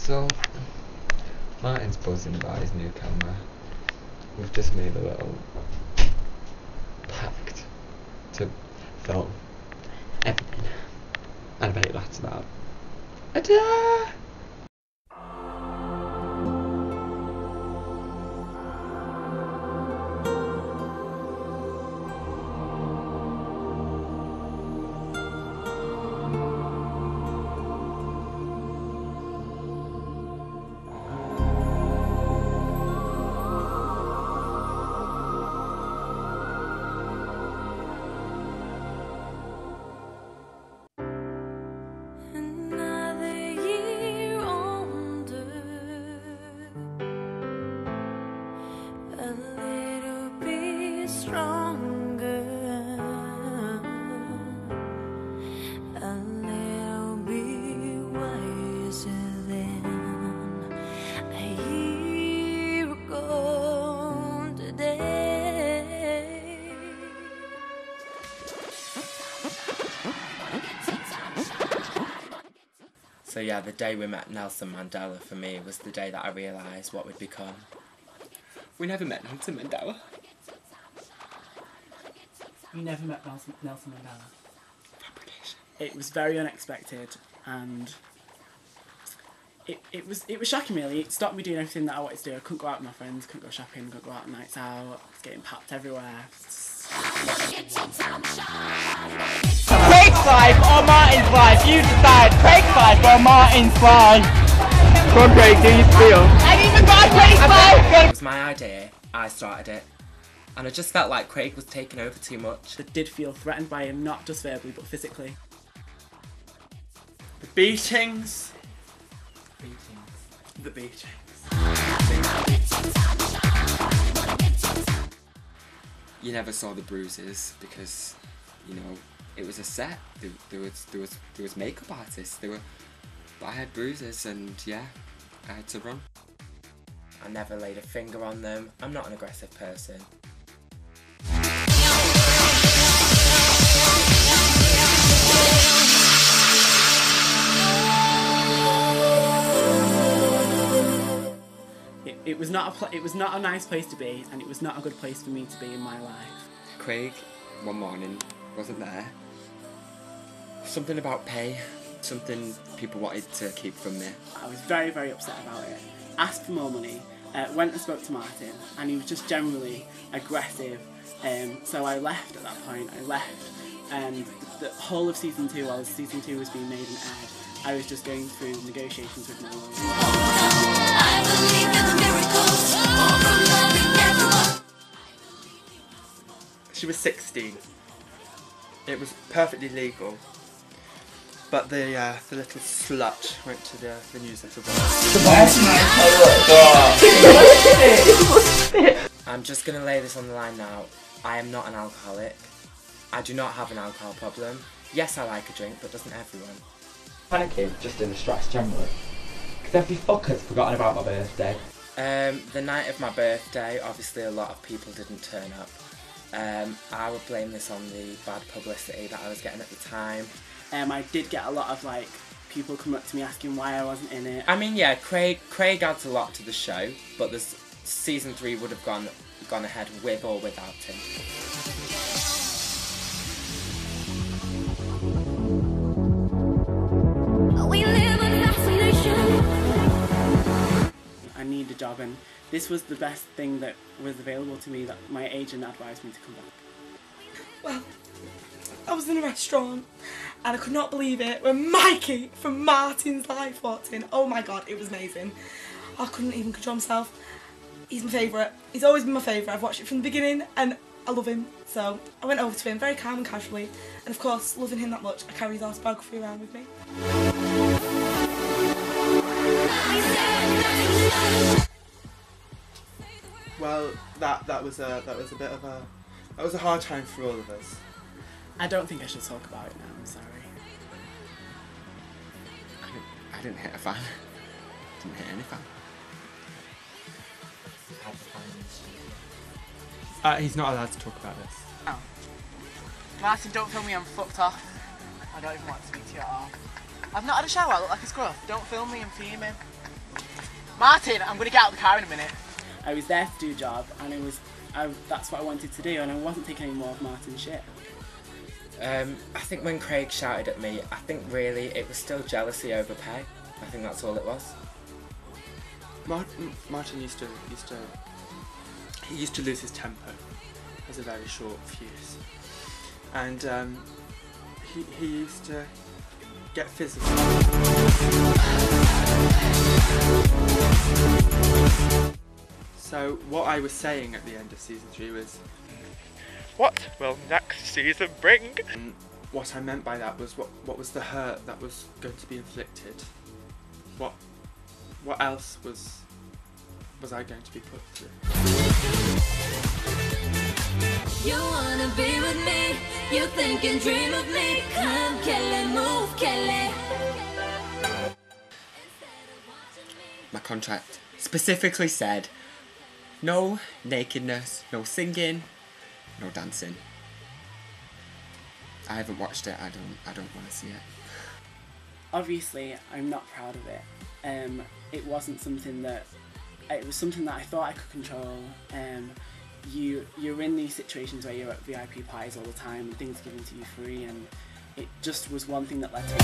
So, Martyn's buzzing about his new camera. We've just made a little pact to film everything. And I bet it lasts about a day. So yeah, the day we met Nelson Mandela for me was the day that I realised what we'd become. We never met Nelson Mandela. We never met Nelson Mandela. It was very unexpected, and it was shocking really. It stopped me doing everything that I wanted to do. I couldn't go out with my friends, couldn't go shopping, couldn't go out on nights out. I was getting papped everywhere. Craig's life or Martyn's life? You decide. Craig's life or Martyn's life? Come on, Craig, do you feel? I didn't even got Craig's life! It was my idea, I started it, and I just felt like Craig was taking over too much. I did feel threatened by him, not just verbally but physically. The beatings. The beatings. You never saw the bruises because, you know, it was a set. There was makeup artists. But I had bruises, and yeah, I had to run. I never laid a finger on them. I'm not an aggressive person. It was not a nice place to be, and it was not a good place for me to be in my life. Craig, one morning, wasn't there. Something about pay, something people wanted to keep from me. I was very, very upset about it. Asked for more money, went and spoke to Martyn, and he was just generally aggressive. So I left at that point. I left, and the whole of season 2, while season 2 was being made and aired, I was just going through negotiations with my lawyer. She was 16. It was perfectly legal. But the little slut went to the newsletter. I'm just going to lay this on the line now. I am not an alcoholic. I do not have an alcohol problem. Yes, I like a drink, but doesn't everyone? Panicking, just in the stress generally. Because every fucker's forgotten about my birthday. The night of my birthday, obviously a lot of people didn't turn up. I would blame this on the bad publicity that I was getting at the time. I did get a lot of people coming up to me asking why I wasn't in it. I mean, yeah, Craig adds a lot to the show, but this season 3 would have gone ahead with or without him. I need a job, and this was the best thing that was available to me, that my agent advised me to come back. Well, I was in a restaurant and I could not believe it when Mikey from Martyn's Life walked in. Oh my god, it was amazing. I couldn't even control myself. He's my favourite. He's always been my favourite. I've watched it from the beginning and I love him. So I went over to him very calm and casually, and of course, loving him that much, I carry his autobiography around with me. Well, that was a bit of a hard time for all of us. I don't think I should talk about it now, I'm sorry. I didn't hit a fan. Didn't hit any fan. He's not allowed to talk about this. Oh. Martyn, don't tell me I'm fucked off. I don't even want to speak to you at all. I've not had a shower, I look like a scruff. Don't film me, I'm fuming. Martyn, I'm going to get out of the car in a minute. I was there to do a job, and that's what I wanted to do, and I wasn't taking any more of Martyn's shit. I think when Craig shouted at me, I think really it was still jealousy over pay. I think that's all it was. Martyn used to lose his temper. Has a very short fuse, and he used to get physical. So what I was saying at the end of season 3 was, what will next season bring? and what I meant by that was what was the hurt that was going to be inflicted? What else was I going to be put through? You wanna be with me, you think and dream of me. Come Kelly, move Kelly. My contract specifically said no nakedness, no singing, no dancing. I haven't watched it. I don't want to see it. Obviously, I'm not proud of it. It wasn't something that... It was something that I thought I could control. You're in these situations where you're at VIP parties all the time and things are given to you free, and it just was one thing that led to it.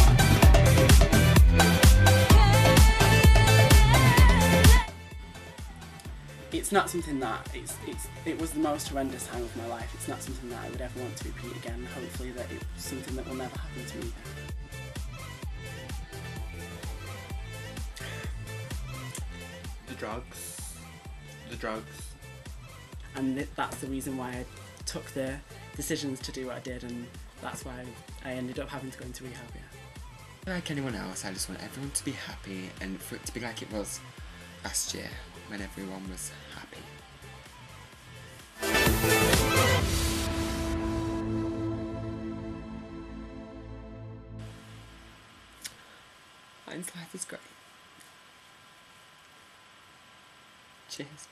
It's not something that... It was the most horrendous time of my life. It's not something that I would ever want to repeat again. Hopefully that it's something that will never happen to me again. The drugs. And that's the reason why I took the decisions to do what I did, and that's why I ended up having to go into rehab, yeah. Like anyone else, I just want everyone to be happy, and for it to be like it was last year, when everyone was happy. Mine's life is great. Cheers.